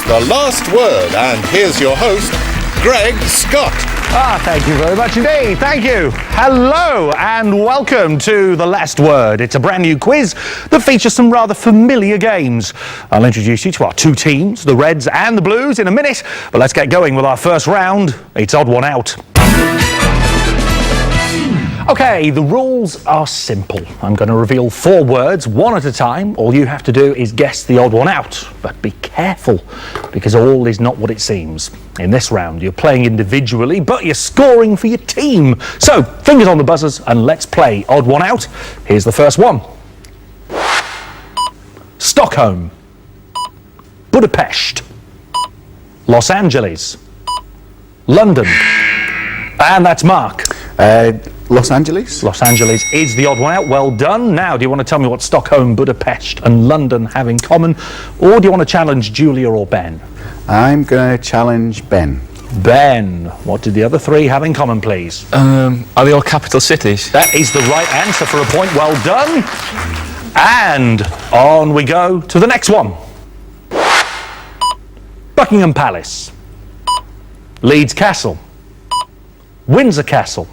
The Last Word, and here's your host, Greg Scott. Thank you very much indeed. Thank you. Hello and welcome to The Last Word. It's a brand new quiz that features some rather familiar games. I'll introduce you to our two teams, the Reds and the Blues, in a minute. But let's get going with our first round. It's Odd One Out. Okay, the rules are simple. I'm going to reveal 4 words, one at a time. All you have to do is guess the odd one out. But be careful, because all is not what it seems. In this round, you're playing individually, but you're scoring for your team. So, fingers on the buzzers, and let's play Odd One Out. Here's the first one. Stockholm. Budapest. Los Angeles. London. And that's Mark. Los Angeles? Los Angeles is the odd one out. Well done. Now, do you want to tell me what Stockholm, Budapest and London have in common? Or do you want to challenge Julia or Ben? I'm going to challenge Ben. Ben, what did the other 3 have in common, please? Are they all capital cities? That is the right answer for a point. Well done. And on we go to the next one. Buckingham Palace. Leeds Castle. Windsor Castle.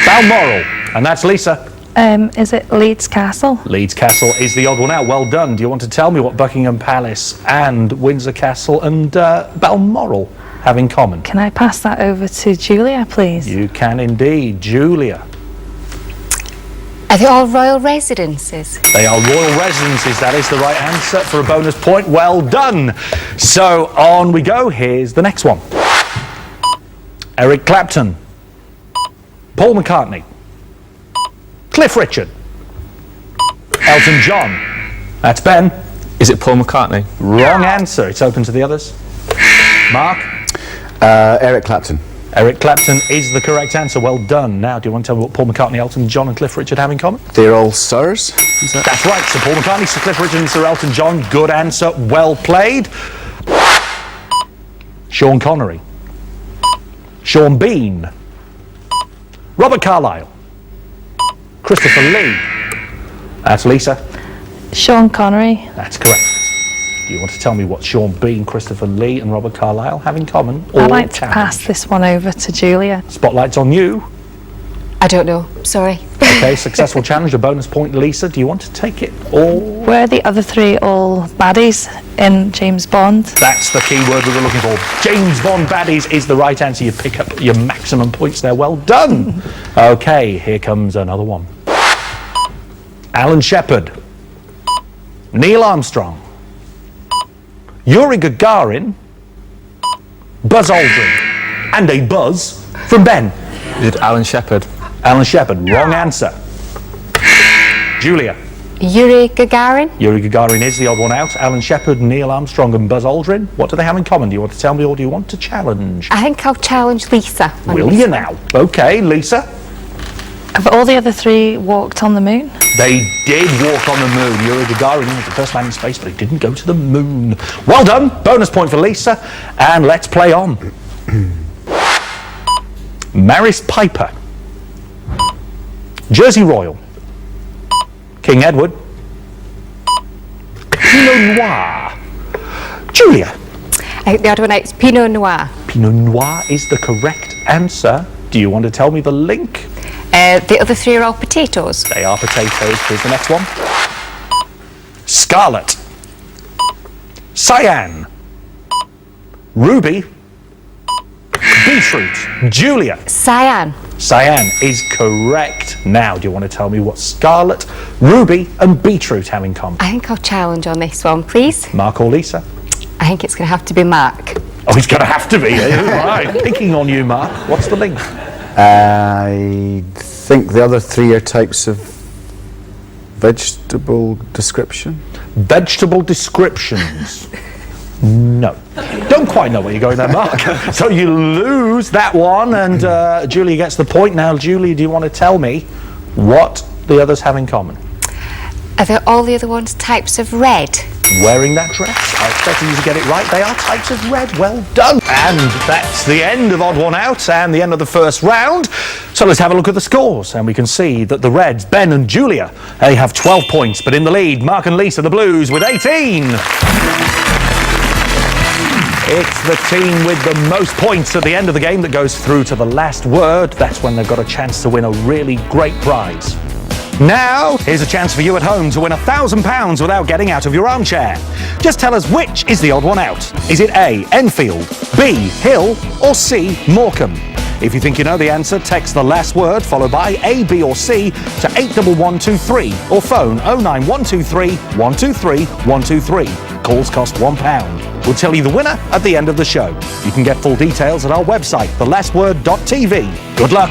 Balmoral, and that's Lisa. Is it Leeds Castle? Leeds Castle is the odd one out. Well done. Do you want to tell me what Buckingham Palace and Windsor Castle and Balmoral have in common? Can I pass that over to Julia, please? You can indeed. Julia. Are they all royal residences? They are royal residences. That is the right answer for a bonus point. Well done. So on we go. Here's the next one. Eric Clapton. Paul McCartney. Cliff Richard. Elton John. That's Ben. Is it Paul McCartney? Wrong answer. It's open to the others. Mark? Eric Clapton. Eric Clapton is the correct answer. Well done. Now, do you want to tell me what Paul McCartney, Elton John and Cliff Richard have in common? They're all sirs? Is that? That's right. So Paul McCartney, Sir Cliff Richard and Sir Elton John. Good answer. Well played. Sean Connery. Sean Bean. Robert Carlyle. Christopher Lee. That's Lisa. Sean Connery. That's correct. Do you want to tell me what Sean Bean, Christopher Lee and Robert Carlyle have in common? I'd like to pass this one over to Julia. Spotlight's on you. I don't know. Sorry. Okay, successful challenge, a bonus point. Lisa, do you want to take it or? Were the other 3 all baddies in James Bond? That's the key word we were looking for. James Bond baddies is the right answer. You pick up your maximum points there. Well done. Okay, here comes another one. Alan Shepard. Neil Armstrong. Yuri Gagarin. Buzz Aldrin. And a buzz from Ben. Is it Alan Shepard? Alan Shepard, wrong answer. Julia. Yuri Gagarin? Yuri Gagarin is the odd one out. Alan Shepard, Neil Armstrong and Buzz Aldrin. What do they have in common? Do you want to tell me or do you want to challenge? I think I'll challenge Lisa. Will you now? Okay, Lisa. Have all the other 3 walked on the moon? They did walk on the moon. Yuri Gagarin was the first man in space, but he didn't go to the moon. Well done. Bonus point for Lisa. And let's play on. Maris Piper. Jersey Royal. King Edward. Pinot Noir. Julia. I think the other one out's Pinot Noir. Pinot Noir is the correct answer. Do you want to tell me the link? The other 3 are all potatoes. They are potatoes. Here's the next one. Scarlet. Cyan. Ruby. Beetroot. Julia. Cyan. Cyan is correct. Now, do you want to tell me what scarlet, ruby and beetroot have in common? I think I'll challenge on this one, please. Mark or Lisa? I think it's going to have to be Mark. Oh, it's going to have to be. Right. Picking on you, Mark. What's the link? I think the other 3 are types of vegetable description. Vegetable descriptions. No. Don't quite know where you're going there, Mark. So you lose that one, and Julia gets the point. Now, Julia, do you want to tell me what the others have in common? Are they all the other ones types of red? Wearing that dress. I expected you to get it right. They are types of red. Well done. And that's the end of Odd One Out and the end of the first round. So let's have a look at the scores. And we can see that the Reds, Ben and Julia, they have 12 points. But in the lead, Mark and Lisa, the Blues, with 18. It's the team with the most points at the end of the game that goes through to the last word. That's when they've got a chance to win a really great prize. Now, here's a chance for you at home to win £1,000 without getting out of your armchair. Just tell us which is the odd one out. Is it A, Enfield, B, Hill, or C, Morecambe? If you think you know the answer, text the last word followed by A, B or C to 81123 or phone 09123 123 123. Calls cost £1. We'll tell you the winner at the end of the show. You can get full details at our website, thelastword.tv. Good luck.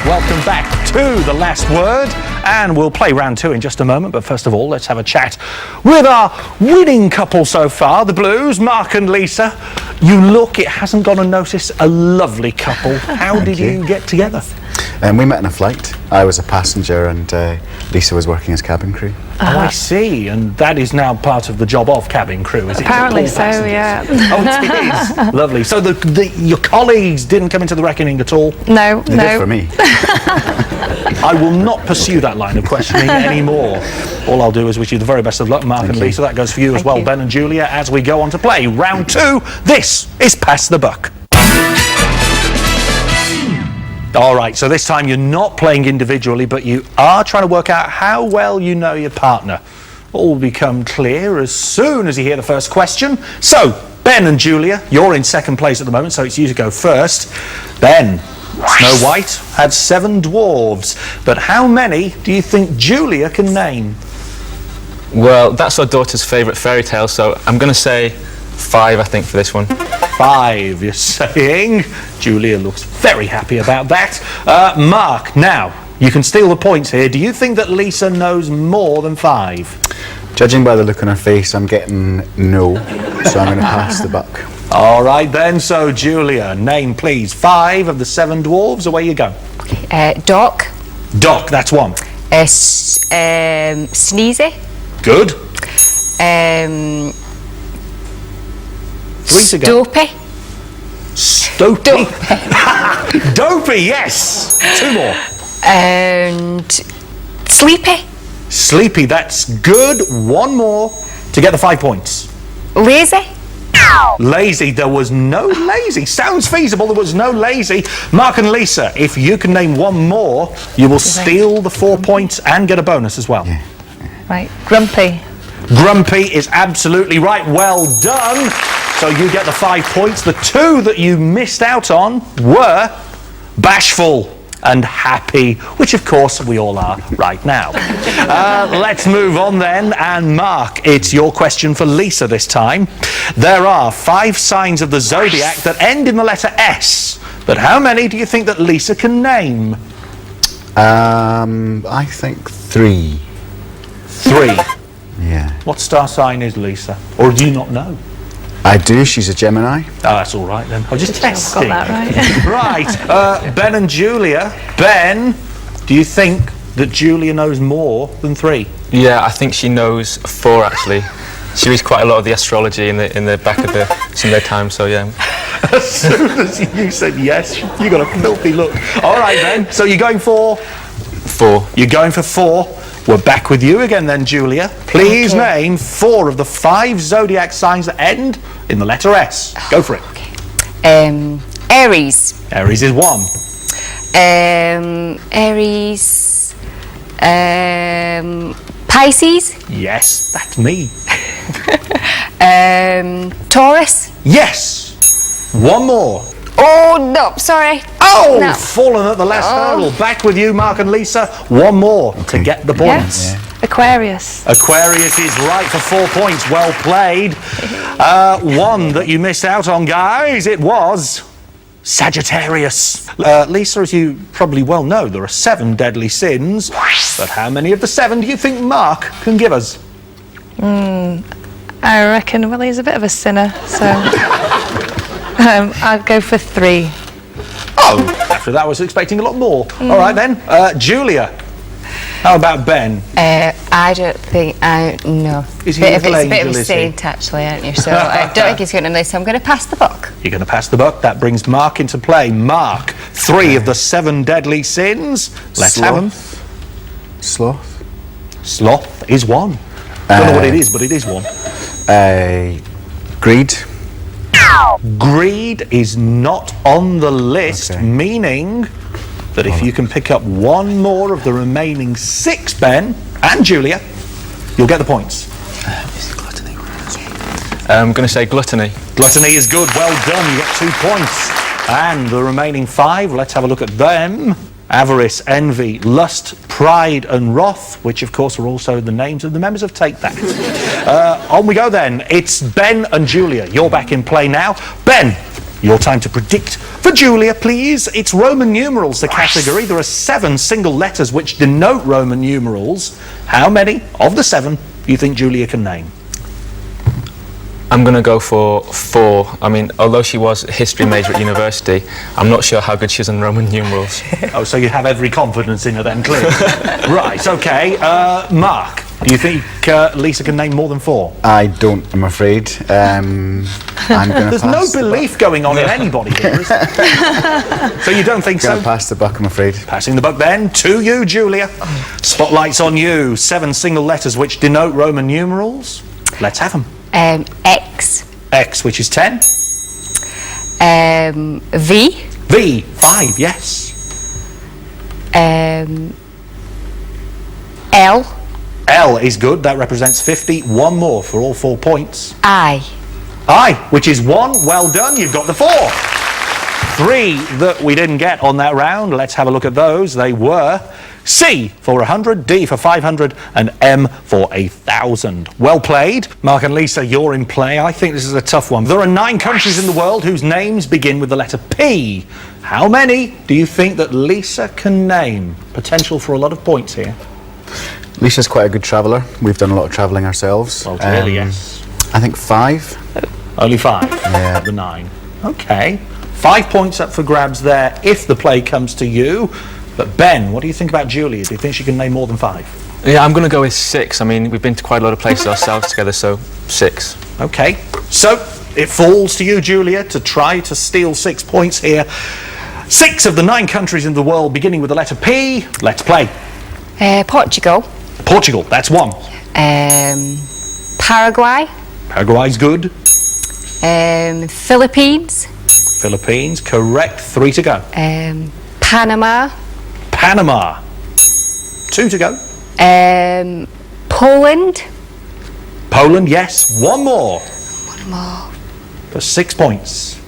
Welcome back to The Last Word, and we'll play round 2 in just a moment, but first of all, let's have a chat with our winning couple so far, the Blues, Mark and Lisa. You look, it hasn't gone unnoticed, a lovely couple. How did you get together? We met on a flight. I was a passenger and Lisa was working as cabin crew. Oh, I see, and that is now part of the job of cabin crew, is it? Apparently so, yeah. Oh, it is. Lovely. So your colleagues didn't come into the reckoning at all? No, They did for me. I will not pursue that line of questioning anymore. All I'll do is wish you the very best of luck, Mark and Lisa. That goes for you as well, Ben and Julia, as we go on to play round 2. This is Pass the Buck. All right, so this time you're not playing individually, but you are trying to work out how well you know your partner. All will become clear as soon as you hear the first question. So, Ben and Julia, you're in second place at the moment, so it's you to go first. Ben, Snow White had 7 dwarves, but how many do you think Julia can name? Well, that's our daughter's favourite fairy tale, so I'm going to say 5, I think, for this one. 5, you're saying. Julia looks very happy about that. Mark, now, you can steal the points here. Do you think that Lisa knows more than 5? Judging by the look on her face, I'm getting no, so I'm going to pass the buck. All right then, so Julia, name please 5 of the 7 dwarves. Away you go. Doc. Doc, that's 1. Sneezy. Good. 3 to go. Dopey. Stopey. Dopey, yes. 2 more. And Sleepy. Sleepy, that's good. 1 more to get the 5 points. Lazy. Lazy, there was no lazy. Sounds feasible, there was no lazy. Mark and Lisa, if you can name 1 more, you will steal the 4 points and get a bonus as well. Yeah. Right, grumpy. Grumpy is absolutely right. Well done. So you get the 5 points. The 2 that you missed out on were bashful and happy, which of course we all are right now. Let's move on then, and Mark, it's your question for Lisa this time. There are 5 signs of the zodiac that end in the letter S, but how many do you think that Lisa can name? I think 3. 3. Yeah. What star sign is Lisa? Or do you not know? I do, she's a Gemini. Oh, that's all right then. I'll just test Got that right. Right, Ben and Julia. Ben, do you think that Julia knows more than 3? Yeah, I think she knows 4, actually. She reads quite a lot of the astrology in the back of the Sunday Times, so yeah. As soon as you said yes, you got a filthy look. All right then, so you're going for? 4. You're going for 4. We're back with you again then, Julia. Please name 4 of the 5 zodiac signs that end in the letter S. Go for it. Aries. Aries is 1. Aries. Pisces. Yes, that's me. Taurus. Yes. 1 more. Oh, no, sorry. Oh, No. fallen at the last hurdle. Back with you, Mark and Lisa. 1 more to get the points. Yes. Aquarius. Aquarius is right for 4 points. Well played. 1 that you missed out on, guys. It was Sagittarius. Lisa, as you probably well know, there are 7 deadly sins. But how many of the 7 do you think Mark can give us? I reckon, well, he's a bit of a sinner, so I'll go for 3. Oh, after that I was expecting a lot more. All right then, Julia. How about Ben? I don't think no. Is he Bit a of, little it's a bit of angel, a is he? saint, actually, aren't you? So I don't think he's going to know. So I'm going to pass the buck. You're going to pass the buck. That brings Mark into play. Mark, 3 of the 7 deadly sins. Let's have them. Sloth. Sloth is one. Don't know what it is, but it is one. Greed. Greed is not on the list, Okay. meaning that if you can pick up one more of the remaining 6, Ben and Julia, you'll get the points. I'm going to say gluttony. Gluttony is good. Well done. You get 2 points. And the remaining 5, let's have a look at them. Avarice, envy, lust, pride and wrath, which of course are also the names of the members of Take That. On we go then. It's Ben and Julia. You're back in play now. Ben, your time to predict. For Julia, please. It's Roman numerals, the category. There are 7 single letters which denote Roman numerals. How many of the 7 do you think Julia can name? I'm going to go for 4. I mean, although she was a history major at university, I'm not sure how good she is in Roman numerals. Oh, so you have every confidence in her then, clearly. Right, okay. Mark, do you think Lisa can name more than 4? I don't, I'm afraid. I'm going to There's no belief going on in anybody here, is there? So you don't think Going so? to pass the buck, I'm afraid. Passing the buck then to you, Julia. Spotlight's on you. 7 single letters which denote Roman numerals. Let's have them. X. X, which is 10. V. V, 5, yes. L. L is good. That represents 50. One more for all 4 points. I. I, which is 1. Well done. You've got the 4. 3 that we didn't get on that round. Let's have a look at those. They were C for 100, D for 500, and M for 1,000. Well played. Mark and Lisa, you're in play. I think this is a tough one. There are 9 countries in the world whose names begin with the letter P. How many do you think that Lisa can name? Potential for a lot of points here. Lisa's quite a good traveller. We've done a lot of travelling ourselves. Well, clearly, yes. I think 5. Only 5 Yeah. of the 9. Okay. 5 points up for grabs there if the play comes to you. But Ben, what do you think about Julia? Do you think she can name more than 5? Yeah, I'm going to go with 6. I mean, we've been to quite a lot of places ourselves together, so 6. Okay. So it falls to you, Julia, to try to steal 6 points here. 6 of the 9 countries in the world beginning with the letter P. Let's play. Portugal. Portugal, that's 1. Paraguay. Paraguay's good. Philippines. Philippines, correct. 3 to go. Panama. Panama. 2 to go. Poland. Poland, yes. 1 more. One more. For 6 points.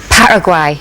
Paraguay.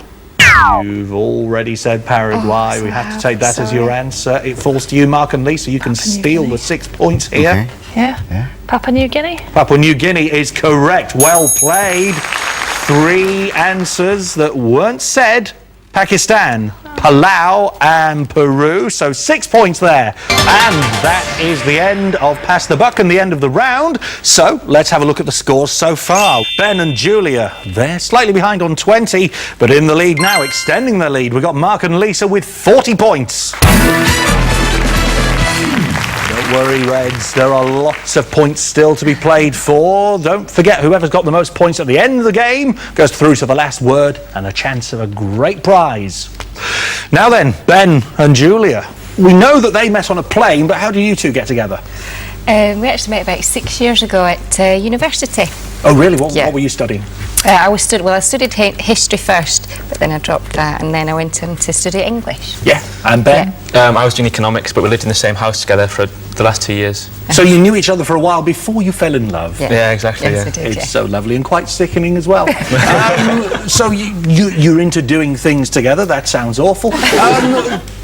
You've already said Paraguay. We have to take that as your sorry. answer. It falls to you, Mark and Lisa. You can Papua New steal Guinea. the 6 points here. Okay. Yeah. Papua New Guinea. Papua New Guinea is correct. Well played. 3 answers that weren't said. Pakistan, Palau and Peru. So 6 points there. And that is the end of Pass the Buck and the end of the round. So let's have a look at the scores so far. Ben and Julia, they're slightly behind on 20, but in the lead now, extending the lead. We've got Mark and Lisa with 40 points. Don't worry, Reds. There are lots of points still to be played for. Don't forget, whoever's got the most points at the end of the game goes through to the last word and a chance of a great prize. Now then, Ben and Julia, we know that they met on a plane, but how do you two get together? We actually met about 6 years ago at university. Oh, really? What Yeah. were you studying? I studied history first, but then I dropped that, and then I went in to study English. Yeah. And Ben? Yeah. I was doing economics, but we lived in the same house together for the last 2 years. So you knew each other for a while before you fell in love? Yeah, exactly, Yes, yeah. I did, It's yeah. so lovely and quite sickening as well. So you're into doing things together. That sounds awful.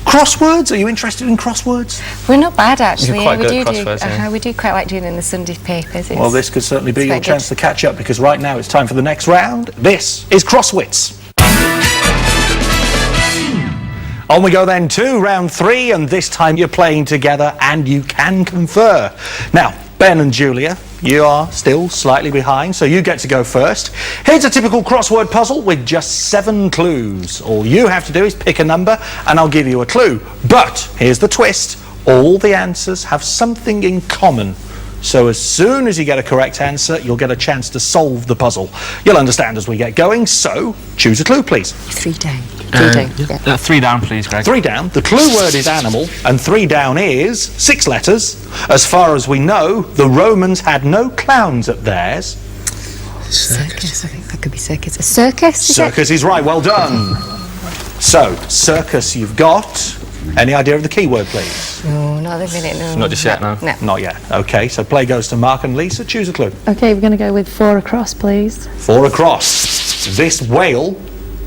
Crosswords? Are you interested in crosswords? We're not bad, actually. You're quite we good do at crosswords, yeah. we do quite like doing it in the Sunday papers. Well, this could certainly be it's your quite chance good. to catch up, because right now it's time for the next round. This is Crosswits. On we go then to round 3, and this time you're playing together and you can confer. Now, Ben and Julia, you are still slightly behind, so you get to go first. Here's a typical crossword puzzle with just 7 clues. All you have to do is pick a number and I'll give you a clue. But here's the twist. All the answers have something in common. So as soon as you get a correct answer, you'll get a chance to solve the puzzle. You'll understand as we get going, so choose a clue, please. 3 down. 3 down. Yeah. 3 down, please, Greg. 3 down. The clue word is animal, and 3 down is 6 letters. As far as we know, the Romans had no clowns at theirs. Circus. I think that could be circus. A circus? Circus is right, well done. So, circus you've got. Any idea of the keyword, please? No, not at the minute, no. Not just yet, no. No. Not yet. Okay, so play goes to Mark and Lisa. Choose a clue. Okay, we're going to go with 4 across, please. 4 across. This whale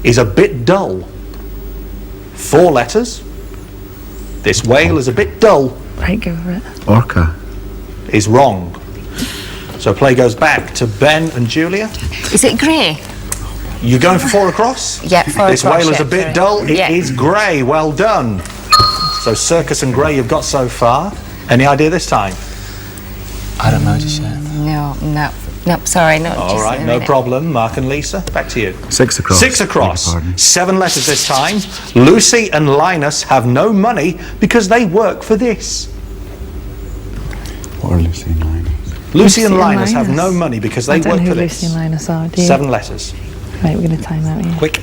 is a bit dull. 4 letters. This whale is a bit dull. Right, go for it. Orca. Is wrong. So play goes back to Ben and Julia. Is it grey? You're going for 4 across? Yeah, 4 This across. whale is a bit dull. It is grey. Well done. So circus and grey you've got so far. Any idea this time? I don't know just yet. No, sorry, not All just right, at the no minute. problem. Mark and Lisa, back to you. 6 across. 6 across. Beg your pardon. 7 letters this time. Lucy and Linus have no money because they work for this. What are Lucy and Linus? Lucy and Linus have no money because they I don't work know for who this. Lucy and Linus are, do you? 7 letters. Right, we're going to time out here. Quick.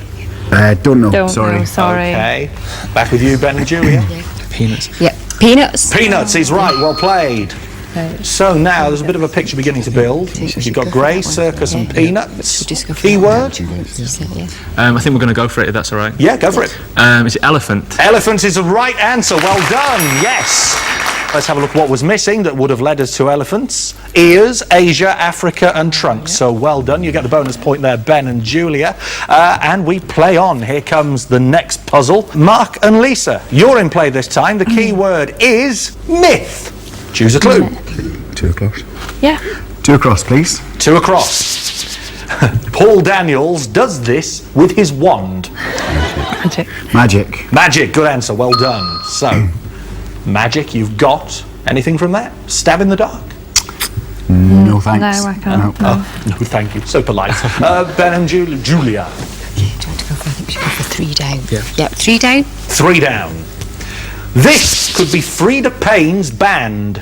Don't know. Don't Sorry. know, sorry. Okay. Back with you, Ben and Julia. Peanuts. Yeah, peanuts. Peanuts is right. Well played. Right. So now there's a bit of a picture beginning to build. You've got grey, circus and peanuts. Just go for Keyword? that. Yeah. I think we're going to go for it, if that's all right. Yeah, go for it. Is it elephant? Elephant is the right answer. Well done. Yes. Let's have a look what was missing that would have led us to elephants. Ears, Asia, Africa and trunks. So well done. You get the bonus point there, Ben and Julia. And we play on. Here comes the next puzzle. Mark and Lisa, you're in play this time. The key word is myth. Choose a clue. 2 across. Yeah. 2 across, please. 2 across. Paul Daniels does this with his wand. Magic. Magic. Magic, good answer, well done. So, magic, you've got anything from that? Stab in the dark? No thanks. No, I can't. No. No, thank you, so polite. Ben and Julia. Do you want to go for, I think we should go for 3 down. Yeah, 3 down. 3 down. This could be Frida Payne's band.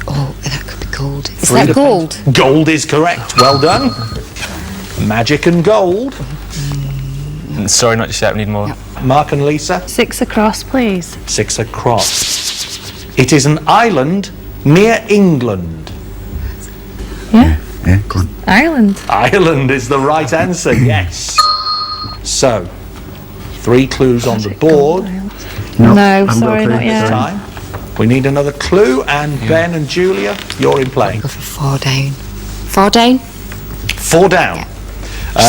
Oh, that could be gold. Is Frida that gold? Payne. Gold is correct, well done. Magic and gold. Sorry, not just yet. We need more. Mark and Lisa. 6 across, please. 6 across. It is an island near England. Yeah. Yeah, go on. Ireland. Ireland is the right answer, yes. So, 3 clues on the board. No, haven't got a sorry, clue. not This yet. time. We need another clue, and Ben and Julia, you're in play. Go for 4 down. 4 down? 4 down.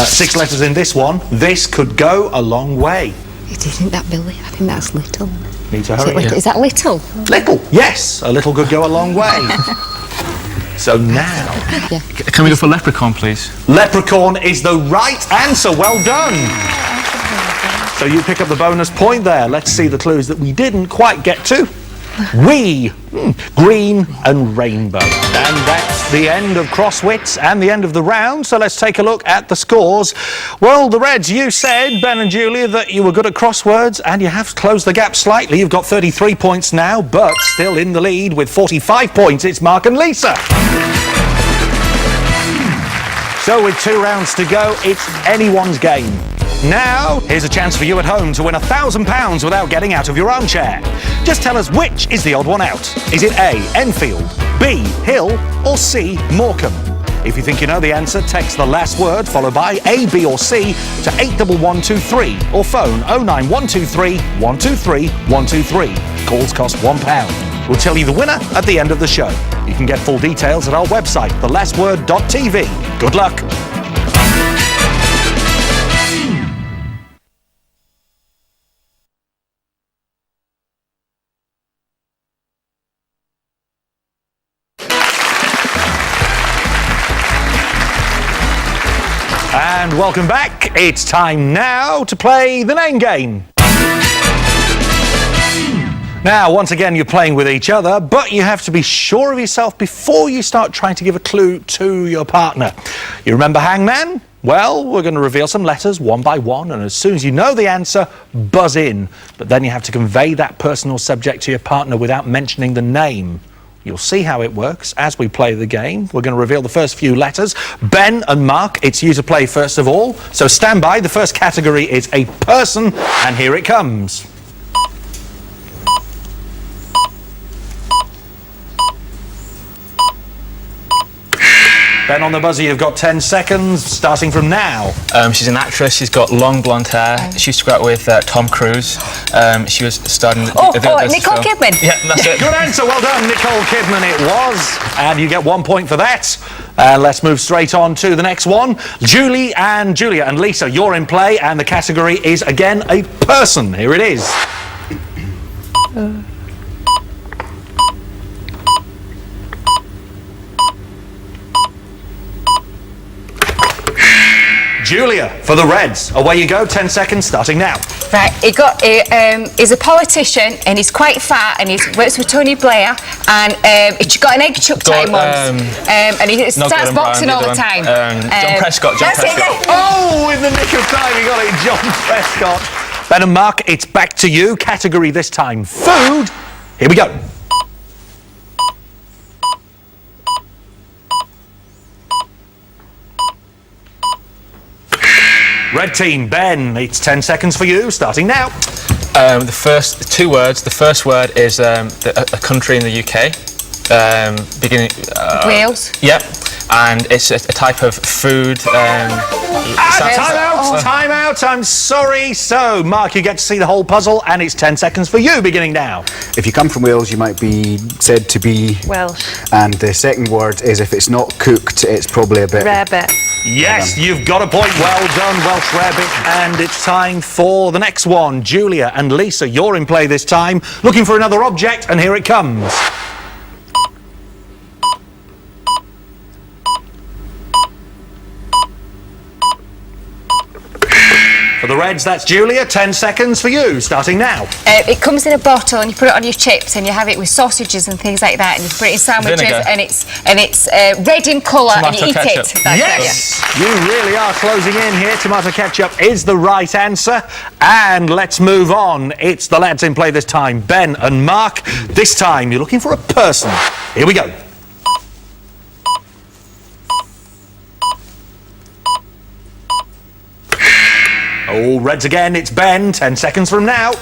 6 letters in this one. This could go a long way. Do you think that Billy? I think that's little. Need to Is, hurry. is that little? Little, yes. A little could go a long way. So now, Can we go for leprechaun, please? leprechaun is the right answer. Well done. So you pick up the bonus point there. Let's see the clues that we didn't quite get to. Green and rainbow. And that's the end of Crosswits and the end of the round. So let's take a look at the scores. Well, the Reds, you said, Ben and Julia, that you were good at crosswords and you have closed the gap slightly. You've got 33 points now, but still in the lead with 45 points. It's Mark and Lisa. So with 2 rounds to go, it's anyone's game. Now, here's a chance for you at home to win £1,000 without getting out of your armchair. Just tell us which is the odd one out. Is it A, Enfield, B, Hill, or C, Morecambe? If you think you know the answer, text the last word followed by A, B or C to 81123 or phone 09123 123 123. Calls cost £1. We'll tell you the winner at the end of the show. You can get full details at our website, thelastword.tv. Good luck. And welcome back. It's time now to play the name game. Now, once again, you're playing with each other, but you have to be sure of yourself before you start trying to give a clue to your partner. You remember Hangman? Well, we're going to reveal some letters one by one, and as soon as you know the answer, buzz in. But then you have to convey that personal subject to your partner without mentioning the name. You'll see how it works as we play the game. We're going to reveal the first few letters. Ben and Mark, it's you to play first of all. So stand by. The first category is a person, and here it comes. Ben on the buzzer, you've got 10 seconds, starting from now. She's an actress. She's got long blonde hair. She used to go out with Tom Cruise. She was starring... Nicole Kidman. Yeah, that's it. Good answer, well done, Nicole Kidman it was. And you get 1 point for that. Let's move straight on to the next one. Julia and Lisa, you're in play, and the category is, again, a person. Here it is. Julia, for the Reds. Away you go, 10 seconds, starting now. Right, he's a politician and he's quite fat and he works with Tony Blair and he got an egg chucked at him once and he starts boxing all the time. John Prescott. Oh, in the nick of time, you got it, John Prescott. Ben and Mark, it's back to you. Category this time, food. Here we go. Red team, Ben, it's 10 seconds for you, starting now. The first 2 words. The first word is a country in the UK. Beginning. Wales. Yep. And it's a type of food. Time out, I'm sorry. So, Mark, you get to see the whole puzzle, and it's 10 seconds for you, beginning now. If you come from Wales, you might be said to be Welsh. And the second word is if it's not cooked, it's probably a bit... Rabbit. Yes, you've got a point. Well done, Welsh Rabbit. And it's time for the next one. Julia and Lisa, you're in play this time. Looking for another object, and here it comes. For the Reds, that's Julia. 10 seconds for you, starting now. It comes in a bottle and you put it on your chips and you have it with sausages and things like that and you put it in sandwiches. Vinegar. and it's red in colour and you eat ketchup. it. Yes, you really are closing in here. Tomato ketchup is the right answer. And let's move on. It's the lads in play this time, Ben and Mark. This time, you're looking for a person. Here we go. Oh, Reds again, it's Ben, 10 seconds from now.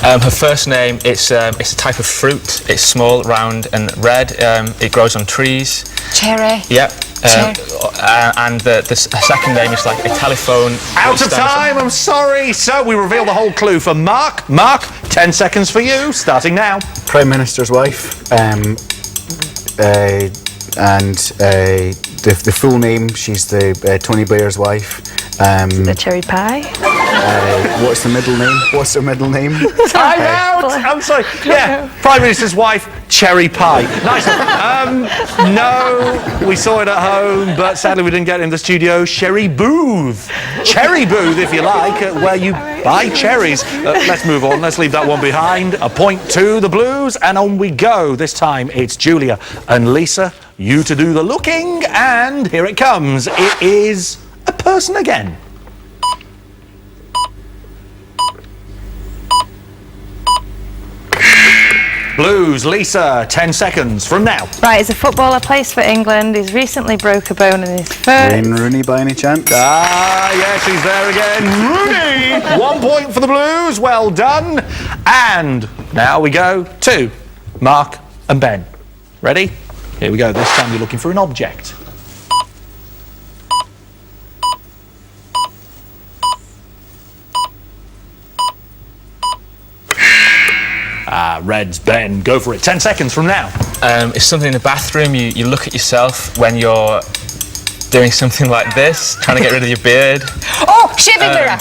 Her first name, it's a type of fruit. It's small, round and red. It grows on trees. Cherry. Yep. And the second name is like a telephone. Out of time, I'm sorry. So we reveal the whole clue for Mark. Mark, 10 seconds for you, starting now. Prime Minister's wife. The full name, she's the Tony Blair's wife. The cherry pie. What's the middle name? What's her middle name? Time out! I'm sorry. Yeah, Prime Minister's wife, cherry pie. Nice. No, we saw it at home, but sadly we didn't get it in the studio. Sherry Booth. Cherry Booth, if you like, where you buy cherries. Let's move on. Let's leave that one behind. A point to the Blues, and on we go. This time it's Julia and Lisa. You to do the looking, and here it comes. It is a person again. Blues, Lisa, 10 seconds from now. Right, he's a footballer, plays for England. He's recently broke a bone in his foot. Wayne Rooney by any chance? Ah, yes, he's there again. Rooney! 1 point for the Blues. Well done. And now we go to Mark and Ben. Ready? Here we go. This time you're looking for an object. Reds, Ben, go for it. 10 seconds from now. It's something in the bathroom. You look at yourself when you're doing something like this, trying to get rid of your beard. Oh, shaving mirror.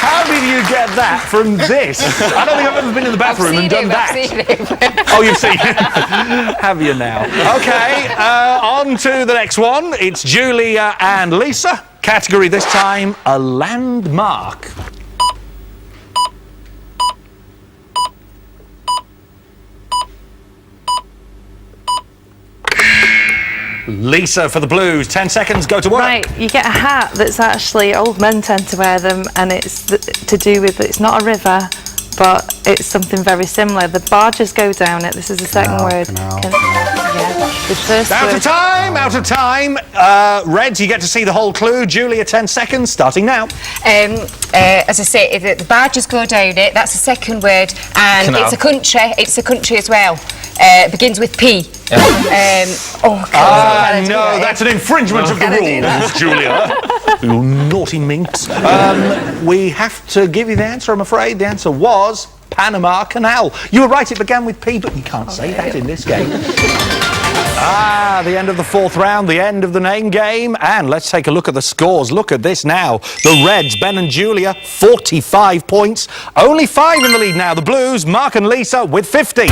How did you get that from this? I don't think I've ever been in the bathroom and done that. I've seen it. Oh, you've seen it. Have you now? Okay, on to the next one. It's Julia and Lisa. Category this time, a landmark. Lisa for the Blues. 10 seconds, go to work. Right, you get a hat that's actually, old men tend to wear them, and it's to do with, it's not a river, but it's something very similar. The barges go down it. This is the second word. Yeah, the first Out word. of time, out of time. Reds, you get to see the whole clue. Julia, 10 seconds, starting now. As I say, the barges go down it. That's the second word, and Canal. it's a country. It's a country as well. It begins with P. Oh God! No, that's an infringement of the rules, Julia. You naughty minx. We have to give you the answer, I'm afraid. The answer was Panama Canal. You were right, it began with P, but you can't say that in this game. The end of the fourth round, the end of the name game. And let's take a look at the scores. Look at this now. The Reds, Ben and Julia, 45 points. Only 5 in the lead now. The Blues, Mark and Lisa with 50.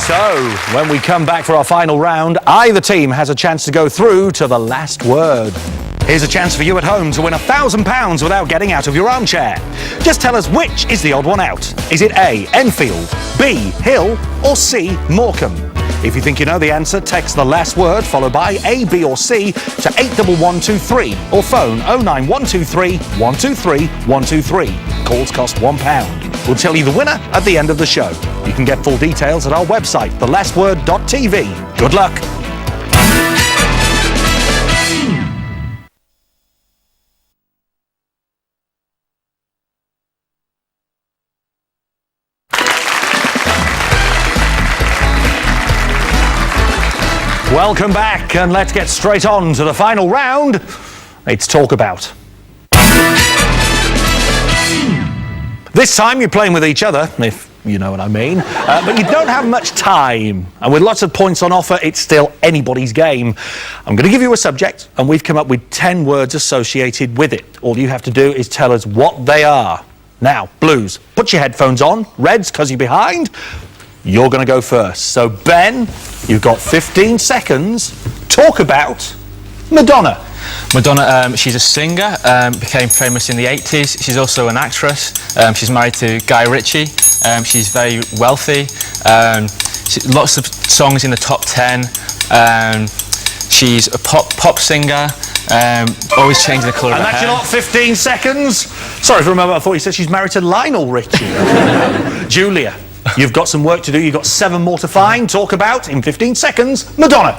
So, when we come back for our final round, either team has a chance to go through to the last word. Here's a chance for you at home to win £1,000 without getting out of your armchair. Just tell us which is the odd one out. Is it A, Enfield, B, Hill, or C, Morecambe? If you think you know the answer, text the last word followed by A, B or C to 81123 or phone 09123 123 123. Calls cost £1. We'll tell you the winner at the end of the show. You can get full details at our website, thelastword.tv. Good luck. Welcome back, and let's get straight on to the final round. It's Talk About. This time you're playing with each other, if you know what I mean, but you don't have much time. And with lots of points on offer, it's still anybody's game. I'm going to give you a subject, and we've come up with 10 words associated with it. All you have to do is tell us what they are. Now, Blues, put your headphones on. Reds, because you're behind. You're going to go first. So, Ben, you've got 15 seconds. Talk about Madonna. Madonna, she's a singer, became famous in the 80s. She's also an actress. She's married to Guy Ritchie. She's very wealthy. Lots of songs in the top 10. She's a pop singer. Always changing the colour of her hair. And that's your lot, 15 seconds. Sorry for a moment, I thought you said she's married to Lionel Richie. Julia, you've got some work to do. You've got 7 more to find. Talk about, in 15 seconds, Madonna.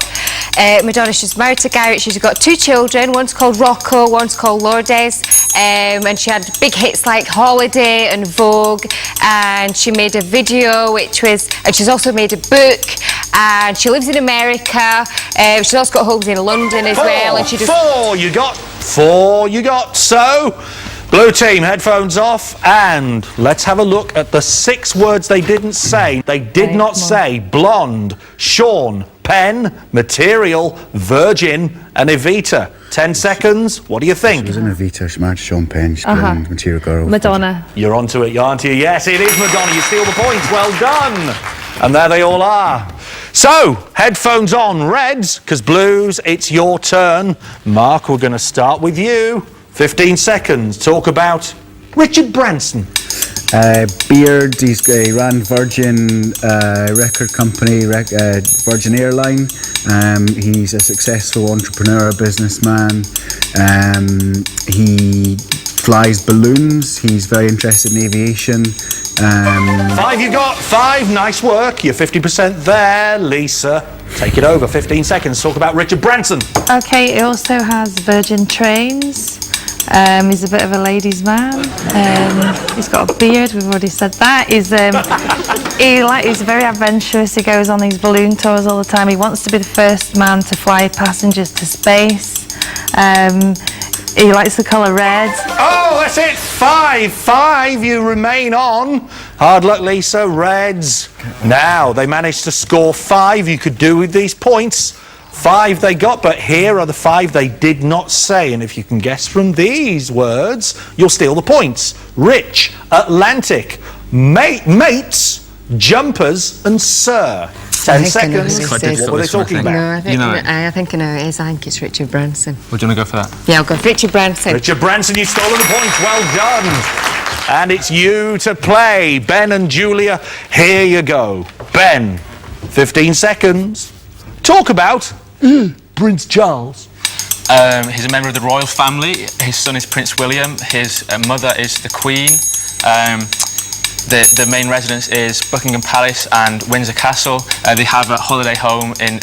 Madonna, she's married to Guy Ritchie. She's got 2 children. One's called Rocco, one's called Lourdes. And she had big hits like Holiday and Vogue. And she made a video, and she's also made a book. And she lives in America. She's also got homes in London as well. And she does... 4 you got. 4 you got. So, Blue team, headphones off, and let's have a look at the 6 words they didn't say. They did not say blonde, Sean, pen, material, virgin, and Evita. 10 seconds. What do you think? She was in Evita, she married Sean Penn, she's blonde, material girl. Madonna. You're onto it, aren't you? Yes, it is Madonna. You steal the points. Well done. And there they all are. So, headphones on, Reds, because Blues, it's your turn. Mark, we're going to start with you. 15 seconds. Talk about Richard Branson. Beard, he ran Virgin record company, Virgin Airline. He's a successful entrepreneur, businessman. He flies balloons. He's very interested in aviation. 5 you got. 5. Nice work. You're 50% there. Lisa, take it over. 15 seconds. Talk about Richard Branson. Okay, he also has Virgin Trains. He's a bit of a ladies' man. He's got a beard. We've already said that. He's very adventurous. He goes on these balloon tours all the time. He wants to be the first man to fly passengers to space. He likes the colour red. Oh, that's it. 5. You remain on. Hard luck, Lisa. Reds. Now, they managed to score 5. You could do with these points. 5 they got, but here are the 5 they did not say. And if you can guess from these words, you'll steal the points. Rich, Atlantic, mates, jumpers, and sir. 10 seconds. Quite difficult, What were they talking about? No, I think, You know it. I think I know it is. I think it's Richard Branson. Would you want to go for that? Yeah, I'll go for Richard Branson. Richard Branson, you've stolen the points. Well done. And it's you to play. Ben and Julia, here you go. Ben, 15 seconds. Talk about Prince Charles. He's a member of the royal family. His son is Prince William. His mother is the Queen. The main residence is Buckingham Palace and Windsor Castle. They have a holiday home in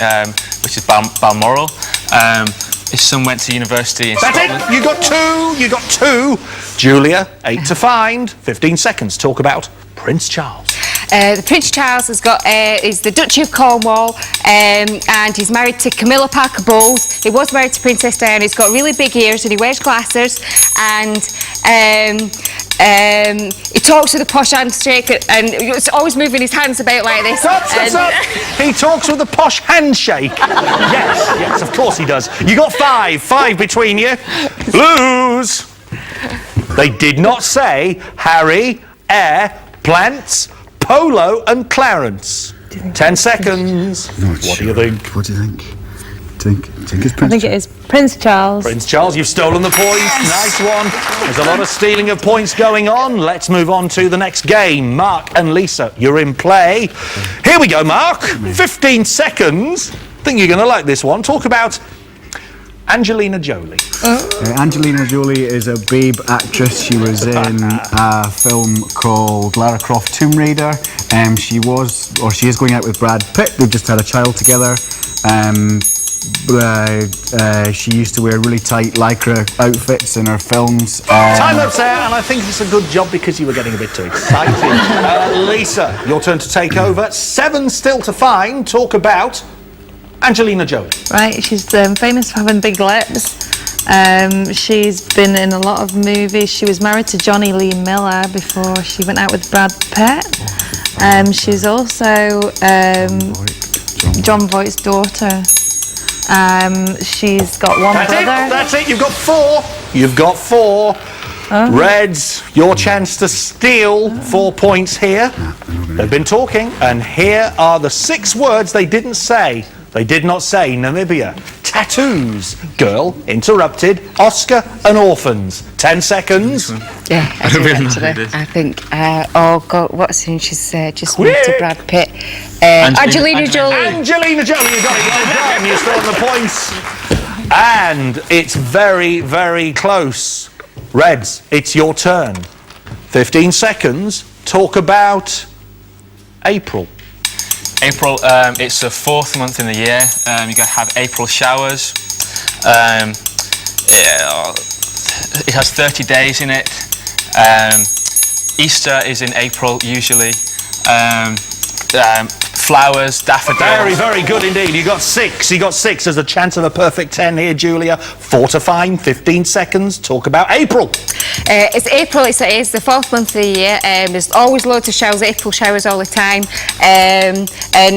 which is Balmoral. His son went to university in That's Scotland. it. You got two. Julia, 8 to find. 15 seconds. Talk about Prince Charles. The Prince Charles is the Duchy of Cornwall, and he's married to Camilla Parker Bowles. He was married to Princess Diana. He's got really big ears and he wears glasses, and he talks with a posh handshake and he's always moving his hands about like this. Stop. He talks with a posh handshake. Yes, of course he does. You got 5. 5 between you. Blues. They did not say Harry, Air, Plants, Polo and Clarence. 10 seconds. What do you think? What do you think? Do you think it's Prince? I think it is Prince Charles. Prince Charles, you've stolen the points. Nice one. There's a lot of stealing of points going on. Let's move on to the next game. Mark and Lisa, you're in play. Here we go, Mark. 15 seconds. I think you're going to like this one. Talk about Angelina Jolie. Angelina Jolie is a babe actress. She was in a film called Lara Croft Tomb Raider. She is going out with Brad Pitt. They've just had a child together. She used to wear really tight lycra outfits in her films. Time up's there, and I think it's a good job because you were getting a bit too excited. Lisa, your turn to take over. 7 still to find. Talk about Angelina Jolie. Right, she's famous for having big lips. She's been in a lot of movies. She was married to Johnny Lee Miller before she went out with Brad Pitt. She's also John Voight's daughter. She's got one brother. That's it. You've got 4. You've got 4. Reds, your chance to steal 4 points here. They've been talking, and here are the 6 words they didn't say. They did not say Namibia. Tattoos. Girl, interrupted. Oscar and orphans. 10 seconds. Yeah, I do actually. I think, oh God, what's her name? She's just moved to Brad Pitt. Angelina Jolie. Angelina Jolie, you got it. Well done. You're still on the points. And it's very, very close. Reds, it's your turn. 15 seconds. Talk about April. April, it's the 4th month in the year. You have April showers. It has 30 days in it. Easter is in April usually. Flowers, daffodils. Very, very good indeed. You got 6. You got 6. There's a chance of a perfect 10 here, Julia. 4 to find. 15 seconds. Talk about April. It's April. It's the 4th month of the year. There's always loads of showers. April showers all the time. And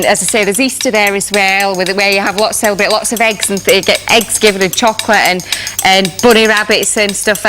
as I say, there's Easter there as well, where you have celebrate lots of eggs and you get eggs given and chocolate and bunny rabbits and stuff.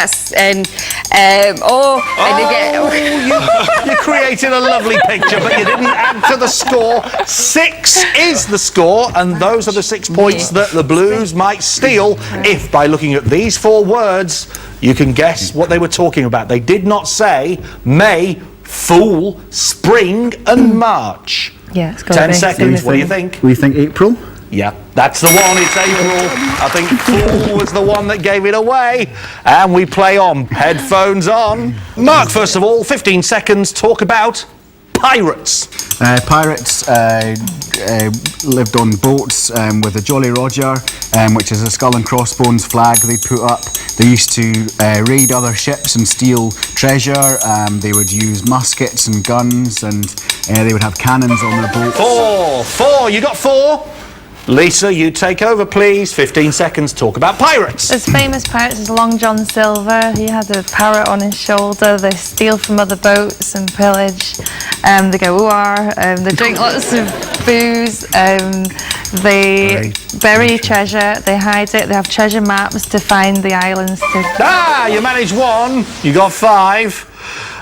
You created a lovely picture, but you didn't add to the score. 6 is the score, and those are the 6 points that the Blues might steal if, by looking at these 4 words, you can guess what they were talking about. They did not say May, Fool, Spring, and March. Yeah, it's got 10 seconds. What do you think? We think April. Yeah, that's the one. It's April. I think Fool was the one that gave it away. And we play on. Headphones on. Mark, first of all, 15 seconds. Talk about pirates. Pirates lived on boats with a Jolly Roger, which is a skull and crossbones flag they put up. They used to raid other ships and steal treasure. They would use muskets and guns, and they would have cannons on their boats. 4. You got 4. Lisa, you take over, please. 15 seconds. Talk about pirates. There's famous pirates. There's Long John Silver. He had a parrot on his shoulder. They steal from other boats and pillage. They go ooh-ah. They drink lots of booze. They bury treasure. They hide it. They have treasure maps to find the islands. You managed 1. You got 5.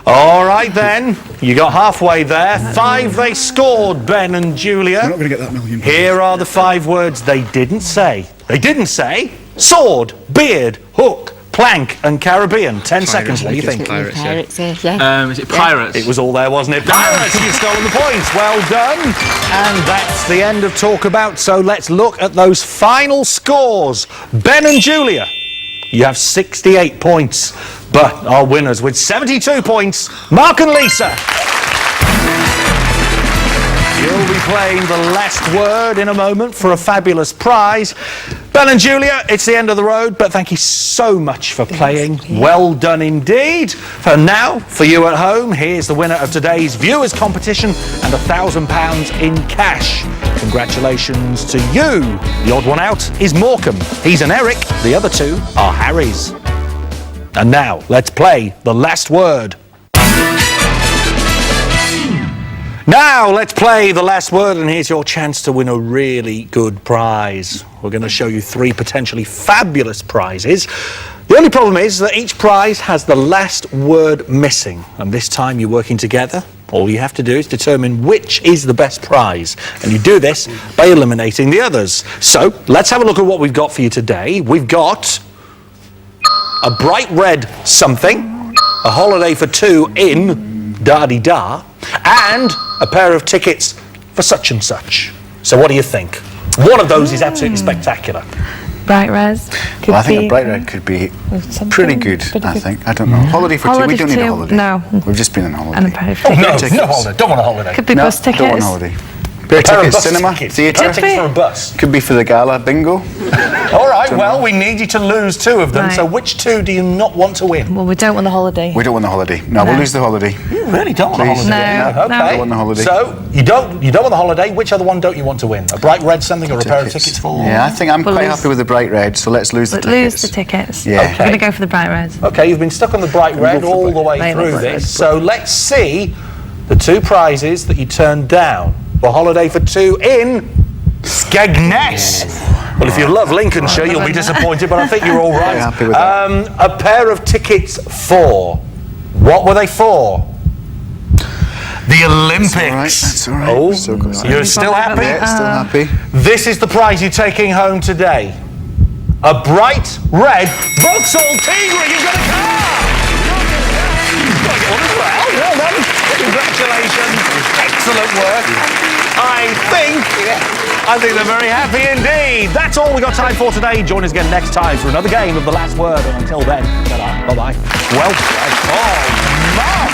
All right, then. You got halfway there. 5 they scored, Ben and Julia. We're not going to get that million. Here are the 5 words they didn't say. They didn't say sword, beard, hook, Plank and Caribbean. 10 seconds. What do you think? Pirates, Pirates, yeah. Is it Pirates? It was all there, wasn't it? Pirates, you've stolen the points. Well done. And that's the end of Talk About. So let's look at those final scores. Ben and Julia, you have 68 points. But our winners with 72 points, Mark and Lisa. You'll be playing the last word in a moment for a fabulous prize. Ben and Julia, it's the end of the road, but thank you so much for playing. Well done indeed. For now, for you at home, here's the winner of today's viewers' competition and £1,000 in cash. Congratulations to you. The odd one out is Morecambe. He's an Eric. The other two are Harry's. And now, let's play the last word. Now, let's play the last word, and here's your chance to win a really good prize. We're going to show you 3 potentially fabulous prizes. The only problem is that each prize has the last word missing, and this time you're working together. All you have to do is determine which is the best prize, and you do this by eliminating the others. So, let's have a look at what we've got for you today. We've got a bright red something, a holiday for 2 in da-de-da, and a pair of tickets for such and such. So what do you think? One of those is absolutely spectacular. Bright res. Well, I think a bright red could be pretty good, I think. I don't know. Holiday for 2. We don't need a holiday. No. We've just been on holiday. And a pair of No, tickets. no holiday. Don't want a holiday. Could be No, bus tickets. don't want a holiday. Pair of Pair of tickets, bus cinema, tickets. theatre. Tickets for a bus. Could be for the gala, bingo. All right, well, we need you to lose 2 of them. Right. So which 2 do you not want to win? Well, we don't want the holiday. We don't want the holiday. No, we'll lose the holiday. You really don't want a Please. holiday? No, Okay. no. Don't want the holiday. So you don't want the holiday. Which other one don't you want to win? A bright red something or a pair of tickets for? Yeah, I think I'm We'll quite lose- happy with the bright red, so let's lose the But tickets. lose the tickets. Yeah. We're going to go for the bright res. Okay, you've been stuck on the bright red go for all the way They through look bright this. red. So let's see the 2 prizes that you turned down. A holiday for 2 in Skegness. Well, if you love Lincolnshire, you'll be disappointed, but I think you're all right. Very happy with that. A pair of tickets for. What were they for? The Olympics. That's all right. Oh, Still got that. you're still happy? Yeah, still happy. This is the prize you're taking home today. A bright red Vauxhall Tigre. You've got a car. You've got to get one as well. Well done. Congratulations. Excellent work. I think they're very happy indeed. That's all we got time for today. Join us again next time for another game of The Last Word. And until then, bye-bye. Well, oh, Mark.